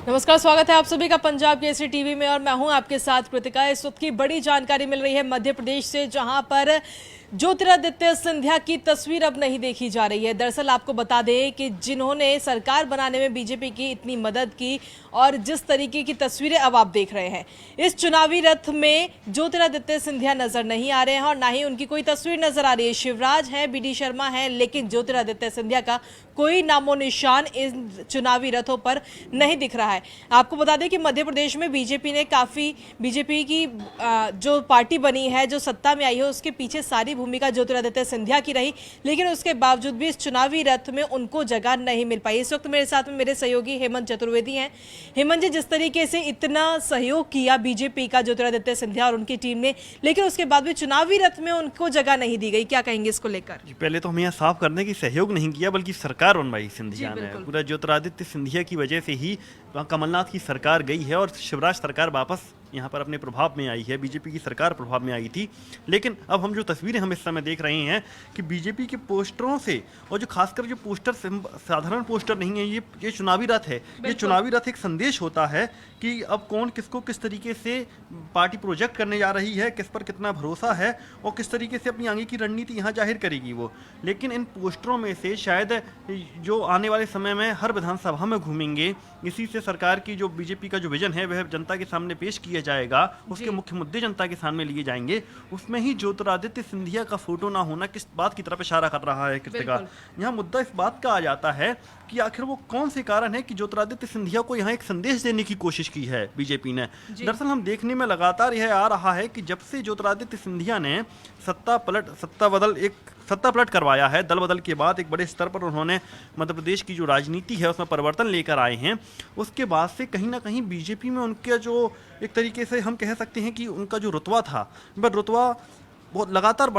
नमस्कार, स्वागत है आप सभी का पंजाब केसरी टीवी में और मैं हूं आपके साथ कृतिका। इस वक्त की बड़ी जानकारी मिल रही है मध्य प्रदेश से, जहां पर ज्योतिरादित्य सिंधिया की तस्वीर अब नहीं देखी जा रही है। दरअसल आपको बता दें कि जिन्होंने सरकार बनाने में बीजेपी की इतनी मदद की और जिस तरीके की तस्वीरें अब आप देख रहे हैं, इस चुनावी रथ में ज्योतिरादित्य सिंधिया नजर नहीं आ रहे हैं और ना ही उनकी कोई तस्वीर नजर आ रही है। शिवराज हैं, बीडी शर्मा हैं, लेकिन ज्योतिरादित्य सिंधिया का कोई नामो निशान इन चुनावी रथों पर नहीं दिख रहा है। आपको बता दें कि मध्य प्रदेश में बीजेपी की जो पार्टी बनी है, जो सत्ता में आई है, उसके पीछे सारी भूमिका ज्योतिरादित्य सिंधिया की रही, लेकिन उसके बावजूद भी इस चुनावी रथ में उनको जगह नहीं मिल पाई। इस वक्त मेरे साथ में मेरे सहयोगी हेमंत चतुर्वेदी हैं। हेमंत जी, जिस तरीके से इतना सहयोग किया बीजेपी का ज्योतिरादित्य सिंधिया और उनकी टीम ने, लेकिन उसके बाद भी चुनावी रथ में उनको जगह नहीं दी गई, क्या कहेंगे इसको लेकर? पहले तो हम यहाँ साफ कर दें कि सहयोग नहीं किया, बल्कि सरकार बनवाई सिंधिया ने। पूरा ज्योतिरादित्य सिंधिया की वजह से ही कमलनाथ की सरकार गई है और शिवराज सरकार वापस यहाँ पर अपने प्रभाव में आई है। बीजेपी की सरकार प्रभाव में आई थी, लेकिन अब हम जो तस्वीरें हम इस समय देख रहे हैं कि बीजेपी के पोस्टरों से, और जो खासकर जो पोस्टर साधारण पोस्टर नहीं है, ये चुनावी रथ है। ये चुनावी रथ एक संदेश होता है कि अब कौन किसको किस तरीके से पार्टी प्रोजेक्ट करने जा रही है, किस पर कितना भरोसा है और किस तरीके से अपनी आगे की रणनीति यहाँ जाहिर करेगी वो। लेकिन इन पोस्टरों में से शायद जो आने वाले समय में हर विधानसभा में घूमेंगे, इसी से सरकार की जो बीजेपी का जो विजन है वह जनता के सामने पेश किया जाएगा, उसके मुख्य मुद्दे जनता के सामने लिए जाएंगे। उसमें ही ज्योतिरादित्य सिंधिया का फोटो ना होना किस बात की तरफ इशारा कर रहा है कृतिका? यहाँ मुद्दा इस बात का आ जाता है कि आखिर वो कौन से कारण है कि ज्योतिरादित्य सिंधिया को यहाँ एक संदेश देने की कोशिश की है बीजेपी ने। दरअसल हम देखने में लगातार यह आ रहा है कि जब से ज्योतिरादित्य सिंधिया ने सत्ता पलट करवाया है, दल बदल के बाद एक बड़े स्तर पर उन्होंने मध्य प्रदेश की जो राजनीति है उसमें परिवर्तन लेकर आए हैं, उसके बाद से कहीं ना कहीं बीजेपी में उनका जो एक तरीके से हम कह सकते हैं कि उनका जो रुतबा था, वह रुतबा बहुत लगातार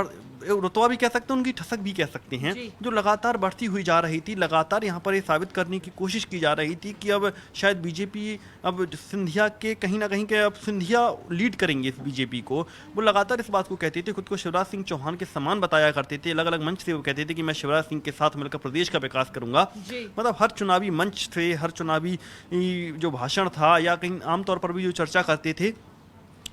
रुतबा भी कह सकते हैं, उनकी ठसक भी कह सकते हैं, जो लगातार बढ़ती हुई जा रही थी। लगातार यहाँ पर ये साबित करने की कोशिश की जा रही थी कि अब शायद बीजेपी अब सिंधिया के कहीं ना कहीं के अब सिंधिया लीड करेंगे इस बीजेपी को। वो लगातार इस बात को कहते थे, खुद को शिवराज सिंह चौहान के समान बताया करते थे। अलग अलग मंच से वो कहते थे कि मैं शिवराज सिंह के साथ मिलकर प्रदेश का विकास करूंगा। मतलब हर चुनावी मंच से, हर चुनावी जो भाषण था या कहीं आमतौर पर भी जो चर्चा करते थे,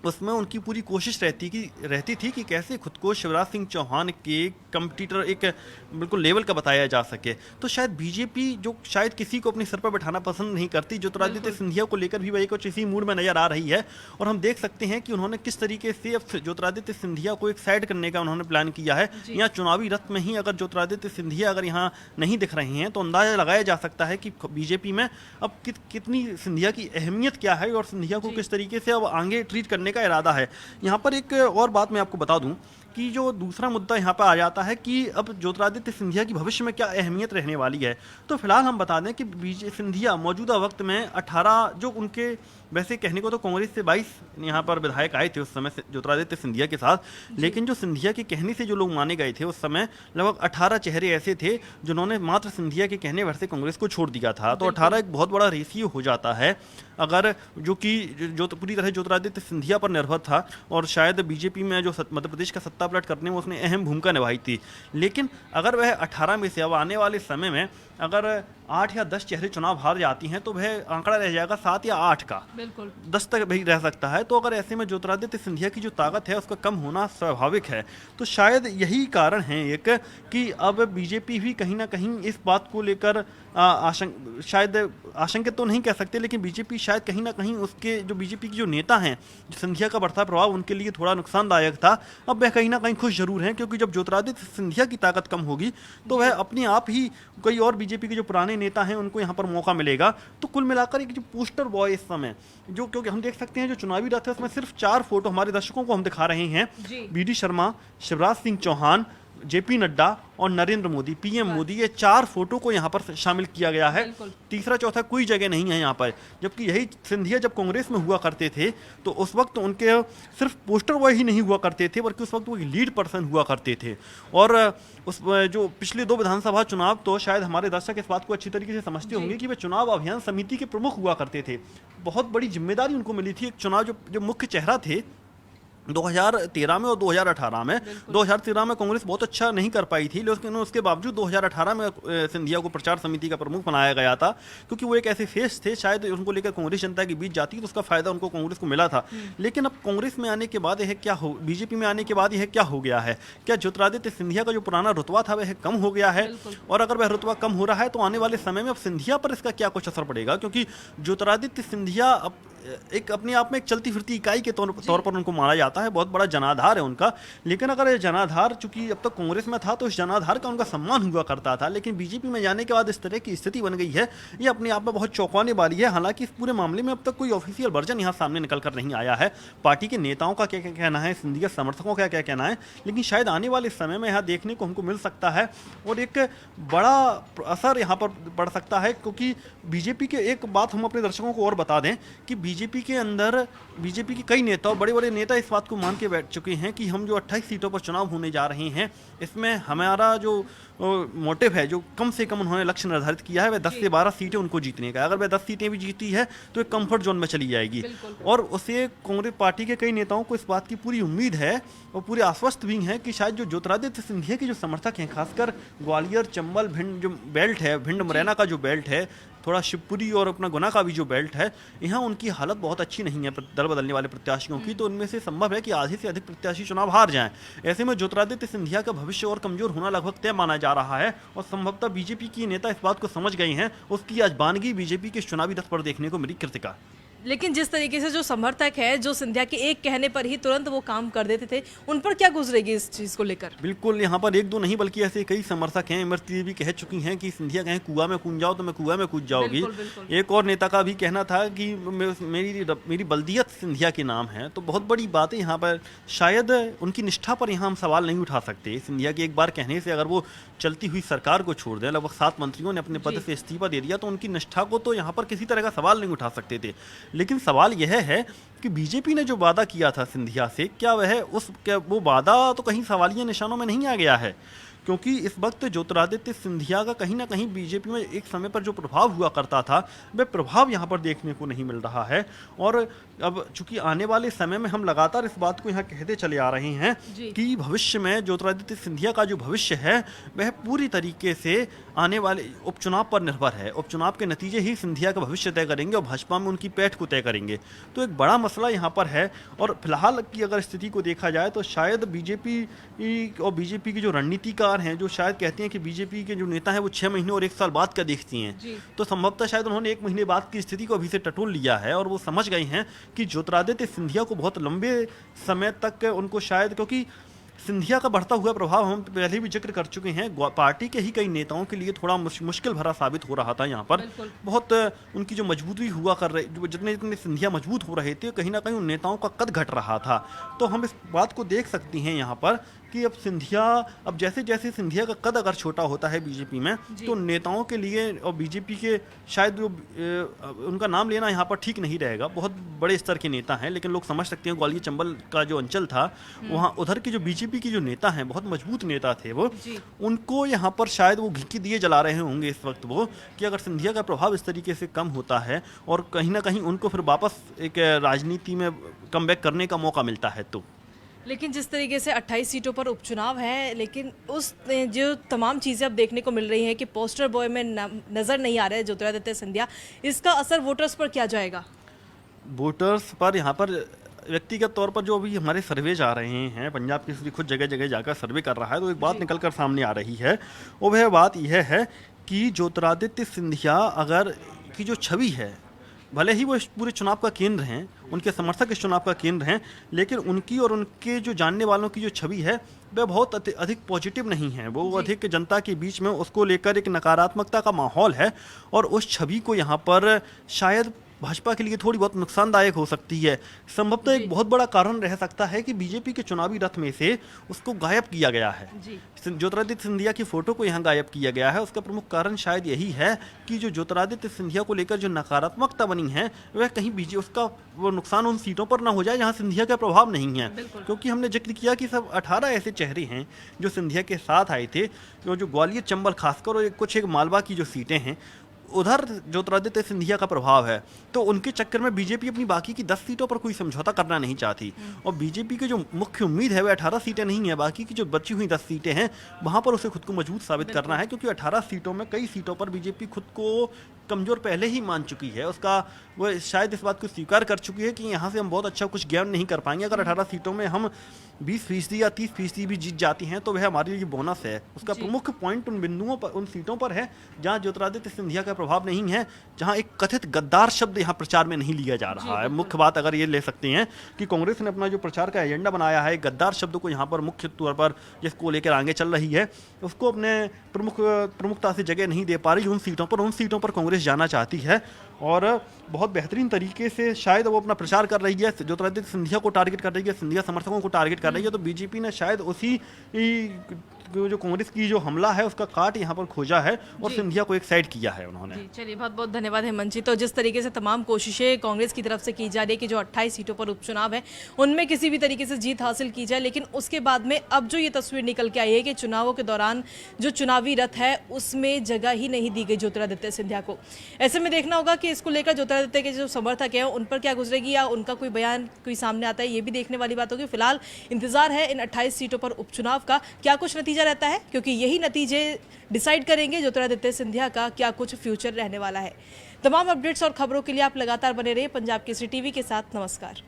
उसमें उनकी पूरी कोशिश रहती थी कि कैसे खुद को शिवराज सिंह चौहान के कंपटीटर एक बिल्कुल लेवल का बताया जा सके। तो शायद बीजेपी जो शायद किसी को अपने सर पर बैठाना पसंद नहीं करती, ज्योतिरादित्य सिंधिया को लेकर भी वही कुछ इसी मूड में नजर आ रही है। और हम देख सकते हैं कि उन्होंने किस तरीके से अब ज्योतिरादित्य सिंधिया को एक साइड करने का उन्होंने प्लान किया है। यहाँ चुनावी रथ में ही अगर ज्योतिरादित्य सिंधिया अगर यहाँ नहीं दिख रहे हैं तो अंदाजा लगाया जा सकता है कि बीजेपी में अब कितनी सिंधिया की अहमियत क्या है और सिंधिया को किस तरीके से अब आगे ट्रीट करने का इरादा है। यहाँ पर एक और बात मैं आपको बता दूं कि जो दूसरा मुद्दा यहाँ पर आ जाता है कि अब ज्योतिरादित्य सिंधिया की भविष्य में क्या अहमियत रहने वाली है। तो फिलहाल हम बता दें कि सिंधिया मौजूदा वक्त में 18 जो उनके, वैसे कहने को तो कांग्रेस से 22 यहाँ पर विधायक आए थे उस समय ज्योतिरादित्य सिंधिया के साथ, लेकिन जो सिंधिया के कहने से जो लोग माने गए थे उस समय लगभग 18 चेहरे ऐसे थे जिन्होंने मात्र सिंधिया के कहने भर से कांग्रेस को छोड़ दिया था। तो 18 एक बहुत बड़ा रेशियो हो जाता है, अगर जो पूरी तरह ज्योतिरादित्य सिंधिया पर निर्भर था और शायद बीजेपी में जो मध्य प्रदेश का सत्ता पलट करने में उसने अहम भूमिका निभाई थी। लेकिन अगर वह 18 में से अब आने वाले समय में अगर 8 या 10 चेहरे चुनाव हार जाती हैं तो वह आंकड़ा रह जाएगा 7 या 8 का, 10 तक भी रह सकता है। तो अगर ऐसे में ज्योतिरादित्य सिंधिया की जो ताकत है उसका कम होना स्वाभाविक है। तो शायद यही कारण है एक कि अब बीजेपी भी कहीं ना कहीं इस बात को लेकर शायद आशंकित तो नहीं कह सकते, लेकिन बीजेपी शायद कहीं ना कहीं उसके जो बीजेपी के जो नेता हैं, जो सिंधिया का बढ़ता प्रभाव उनके लिए थोड़ा नुकसानदायक था। अब वह कहीं ना कहीं खुश जरूर हैं, क्योंकि जब ज्योतिरादित्य सिंधिया की ताकत कम होगी तो वह अपने आप ही कोई और बीजेपी के जो पुराने नेता हैं उनको यहाँ पर मौका मिलेगा। तो कुल मिलाकर एक जो पोस्टर बॉय इस समय जो, क्योंकि हम देख सकते हैं जो चुनावी रथ है उसमें सिर्फ 4 फोटो हमारे दर्शकों को हम दिखा रहे हैं, बीडी शर्मा, शिवराज सिंह चौहान, जेपी नड्डा और नरेंद्र मोदी, पीएम मोदी, ये 4 फोटो को यहाँ पर शामिल किया गया है। तीसरा चौथा कोई जगह नहीं है यहाँ पर। जबकि यही सिंधिया जब कांग्रेस में हुआ करते थे तो उस वक्त उनके सिर्फ पोस्टर बॉय ही नहीं हुआ करते थे, बल्कि उस वक्त वो लीड पर्सन हुआ करते थे। और उस जो पिछले 2 विधानसभा चुनाव, तो शायद हमारे दर्शक इस बात को अच्छी तरीके से समझते होंगे कि वे चुनाव अभियान समिति के प्रमुख हुआ करते थे। बहुत बड़ी जिम्मेदारी उनको मिली थी। एक चुनाव जो मुख्य चेहरा थे 2013 में और 2018 में। 2013 में कांग्रेस बहुत अच्छा नहीं कर पाई थी, लेकिन उसके बावजूद 2018 में सिंधिया को प्रचार समिति का प्रमुख बनाया गया था, क्योंकि वो एक ऐसे फेस थे, शायद उनको लेकर कांग्रेस जनता के बीच जाती तो उसका फायदा उनको कांग्रेस को मिला था। लेकिन अब कांग्रेस में आने के बाद यह क्या हो, बीजेपी में आने के बाद यह क्या हो गया है? क्या ज्योतिरादित्य सिंधिया का जो पुराना रुतबा था वह कम हो गया है? और अगर वह रुतबा कम हो रहा है तो आने वाले समय में अब सिंधिया पर इसका क्या कुछ असर पड़ेगा? क्योंकि ज्योतिरादित्य सिंधिया अब एक अपने आप में एक चलती फिरती इकाई के तौर पर उनको माना जाता है, बहुत बड़ा जनाधार है उनका। लेकिन अगर ये जनाधार, चूंकि अब तक कांग्रेस में था तो इस जनाधार का उनका सम्मान हुआ करता था, लेकिन बीजेपी में जाने के बाद इस तरह की स्थिति बन गई है, ये अपने आप में बहुत चौंकाने वाली है। हालांकि इस पूरे मामले में अब तक कोई ऑफिशियल वर्जन यहाँ सामने निकल कर नहीं आया है, पार्टी के नेताओं का क्या क्या कहना है, सिंधिया समर्थकों का क्या कहना है, लेकिन शायद आने वाले समय में यहाँ देखने को हमको मिल सकता है और एक बड़ा असर यहाँ पर पड़ सकता है। क्योंकि बीजेपी के, एक बात हम अपने दर्शकों को और बता दें कि बीजेपी के अंदर, बीजेपी के कई नेता, बड़े बड़े नेता इस बात को मान के बैठ चुके हैं कि हम जो 28 सीटों पर चुनाव होने जा रहे हैं, इसमें हमारा जो मोटिव है, जो कम से कम उन्होंने लक्ष्य निर्धारित किया है, वह 10 से 12 सीटें उनको जीतने का। अगर वह 10 सीटें भी जीती है तो एक कंफर्ट जोन में चली जाएगी। और उसे कांग्रेस पार्टी के कई नेताओं को इस बात की पूरी उम्मीद है और पूरे आश्वस्त भी हैं कि शायद जो ज्योतिरादित्य सिंधिया के जो समर्थक हैं, खासकर ग्वालियर, चंबल, भिंड जो बेल्ट है, भिंड मुरैना का जो बेल्ट है, थोड़ा शिवपुरी और अपना गुना का भी जो बेल्ट है, यहाँ उनकी हालत बहुत अच्छी नहीं है दल बदलने वाले प्रत्याशियों की। तो उनमें से संभव है कि आधे से अधिक प्रत्याशी चुनाव हार जाएं। ऐसे में ज्योतिरादित्य सिंधिया का भविष्य और कमजोर होना लगभग तय माना जा रहा है और संभवतः बीजेपी की नेता इस बात को समझ गए हैं। उसकी आज बानगी बीजेपी के चुनावी रथ पर देखने को मिली कृतिका। लेकिन जिस तरीके से जो समर्थक है, जो सिंधिया के एक कहने पर ही तुरंत वो काम कर देते थे, उन पर क्या गुजरेगी इस चीज को लेकर? बिल्कुल, यहाँ पर एक दो नहीं बल्कि ऐसे कई समर्थक हैं। इमरती भी कह चुकी हैं कि सिंधिया कहें कुआं में कूद जाओ तो मैं कुआं में कूद जाओगी। एक और नेता का भी कहना था कि मेरी बल्दियत सिंधिया के नाम है। तो बहुत बड़ी बात है यहाँ पर, शायद उनकी निष्ठा पर यहाँ हम सवाल नहीं उठा सकते। सिंधिया के एक बार कहने से अगर वो चलती हुई सरकार को छोड़ दें, लगभग 7 मंत्रियों ने अपने पद से इस्तीफा दे दिया, तो उनकी निष्ठा को तो यहाँ पर किसी तरह का सवाल नहीं उठा सकते थे। लेकिन सवाल यह है कि बीजेपी ने जो वादा किया था सिंधिया से, क्या वो वादा तो कहीं सवालिया निशानों में नहीं आ गया है? क्योंकि इस वक्त ज्योतिरादित्य सिंधिया का कहीं ना कहीं बीजेपी में एक समय पर जो प्रभाव हुआ करता था, वह प्रभाव यहाँ पर देखने को नहीं मिल रहा है। और अब चूंकि आने वाले समय में हम लगातार इस बात को यहाँ कहते चले आ रहे हैं कि भविष्य में ज्योतिरादित्य सिंधिया का जो भविष्य है वह पूरी तरीके से आने वाले उपचुनाव पर निर्भर है। उपचुनाव के नतीजे ही सिंधिया का भविष्य तय करेंगे और भाजपा में उनकी पैठ को तय करेंगे। तो एक बड़ा मसला यहाँ पर है। और फिलहाल की अगर स्थिति को देखा जाए तो शायद बीजेपी की जो रणनीतिकार हैं, जो शायद कहते हैं कि बीजेपी के जो नेता हैं वो 6 महीने और 1 साल बाद का देखती हैं, तो संभवतः शायद उन्होंने 1 महीने बाद की स्थिति को अभी से टटोल लिया है और वो समझ गए हैं कि ज्योतिरादित्य सिंधिया को बहुत लंबे समय तक उनको शायद, क्योंकि सिंधिया का बढ़ता हुआ प्रभाव हम पहले भी जिक्र कर चुके हैं, पार्टी के ही कई नेताओं के लिए थोड़ा मुश्किल भरा साबित हो रहा था। यहाँ पर बहुत उनकी जो मजबूती हुआ कर रहे, जितने सिंधिया मजबूत हो रहे थे, कहीं ना कहीं उन नेताओं का कद घट रहा था। तो हम इस बात को देख सकते हैं यहाँ पर कि अब जैसे जैसे सिंधिया का कद अगर छोटा होता है बीजेपी में, तो नेताओं के लिए और बीजेपी के शायद उनका नाम लेना यहाँ पर ठीक नहीं रहेगा। बहुत बड़े स्तर के नेता हैं, लेकिन लोग समझ सकते हैं ग्वालियर चंबल का जो अंचल था, वहाँ उधर के जो बीजेपी के जो नेता हैं, बहुत मजबूत नेता थे वो, उनको यहाँ पर शायद वो घी के दिए जला रहे होंगे इस वक्त वो, कि अगर सिंधिया का प्रभाव इस तरीके से कम होता है और कहीं ना कहीं उनको फिर वापस एक राजनीति में कमबैक करने का मौका मिलता है। तो लेकिन जिस तरीके से 28 सीटों पर उपचुनाव है, लेकिन उस जो तमाम चीज़ें अब देखने को मिल रही हैं कि पोस्टर बॉय में नज़र नहीं आ रहा है ज्योतिरादित्य सिंधिया, इसका असर वोटर्स पर क्या जाएगा? वोटर्स पर यहाँ पर व्यक्तिगत तौर पर जो अभी हमारे सर्वे जा रहे हैं, पंजाब केसरी खुद जगह जगह जाकर सर्वे कर रहा है, तो एक बात निकल कर सामने आ रही है। और वह बात यह है कि ज्योतिरादित्य सिंधिया अगर की जो छवि है, भले ही वो इस पूरे चुनाव का केंद्र हैं, उनके समर्थक इस चुनाव का केंद्र हैं, लेकिन उनकी और उनके जो जानने वालों की जो छवि है वह बहुत अधिक पॉजिटिव नहीं है। वो अधिक जनता के बीच में उसको लेकर एक नकारात्मकता का माहौल है और उस छवि को यहाँ पर शायद भाजपा के लिए थोड़ी बहुत नुकसानदायक हो सकती है। संभवतः एक बहुत बड़ा कारण रह सकता है कि बीजेपी के चुनावी रथ में से उसको गायब किया गया है। ज्योतिरादित्य सिंधिया की फोटो को यहाँ गायब किया गया है। उसका प्रमुख कारण शायद यही है कि जो ज्योतिरादित्य सिंधिया को लेकर जो नकारात्मकता बनी है, वह कहीं उसका वो नुकसान उन सीटों पर ना हो जाए जहाँ सिंधिया का प्रभाव नहीं है। क्योंकि हमने जिक्र किया कि सब 18 ऐसे चेहरे हैं जो सिंधिया के साथ आए थे, जो ग्वालियर चंबल खासकर और कुछ एक मालवा की जो सीटें हैं, उधर ज्योतिरादित्य सिंधिया का प्रभाव है, तो उनके चक्कर में बीजेपी अपनी बाकी की 10 सीटों पर कोई समझौता करना नहीं चाहती। और बीजेपी की जो मुख्य उम्मीद है वो 18 सीटें नहीं है, बाकी की जो बची हुई 10 सीटें हैं वहां पर उसे खुद को मजबूत साबित करना है, क्योंकि 18 सीटों में कई सीटों पर बीजेपी खुद को कमजोर पहले ही मान चुकी है। उसका वो शायद इस बात को स्वीकार कर चुकी है कि यहाँ से हम बहुत अच्छा कुछ गेन नहीं कर पाएंगे। अगर 18 सीटों में हम 20% या 30% भी जीत जाती हैं तो वह हमारे लिए बोनस है। उसका प्रमुख पॉइंट उन बिंदुओं पर, उन सीटों पर है जहां ज्योतिरादित्य सिंधिया का प्रभाव नहीं है, जहां एक कथित गद्दार शब्द यहाँ प्रचार में नहीं लिया जा रहा है। मुख्य बात अगर ये ले सकते हैं कि कांग्रेस ने अपना जो प्रचार का एजेंडा बनाया है, गद्दार शब्द को यहाँ पर मुख्य तौर पर जिसको लेकर आगे चल रही है, उसको अपने प्रमुखता से जगह नहीं दे पा रही। उन सीटों पर कांग्रेस जाना चाहती है और बहुत बेहतरीन तरीके से शायद वो अपना प्रचार कर रही है, ज्योतिरादित्य सिंधिया को टारगेट कर रही है, सिंधिया समर्थकों को टारगेट कर रही है। तो बीजेपी ने शायद उसी जो कांग्रेस की जो हमला है उसका काट यहाँ पर खोजा है और सिंधिया को एक साइड किया है उन्होंने। चलिए, बहुत बहुत धन्यवाद हेमंत जी। तो जिस तरीके से तमाम कोशिशें कांग्रेस की तरफ से की जा रही है कि जो 28 सीटों पर उपचुनाव है उनमें किसी भी तरीके से जीत हासिल की जाए, लेकिन उसके बाद में अब जो ये तस्वीर निकल के आई है कि चुनावों के दौरान जो चुनावी रथ है उसमें जगह ही नहीं दी गई ज्योतिरादित्य सिंधिया को। ऐसे में देखना होगा कि इसको लेकर ज्योतिरादित्य के जो समर्थक हैं उन पर क्या गुजरेगी या उनका कोई बयान कोई सामने आता है, ये भी देखने वाली बात होगी। फिलहाल इंतजार है इन 28 सीटों पर उपचुनाव का क्या कुछ नतीजा रहता है, क्योंकि यही नतीजे डिसाइड करेंगे ज्योतिरादित्य सिंधिया का क्या कुछ फ्यूचर रहने वाला है। तमाम अपडेट्स और खबरों के लिए आप लगातार बने रहिए पंजाब केसरी टीवी के साथ। नमस्कार।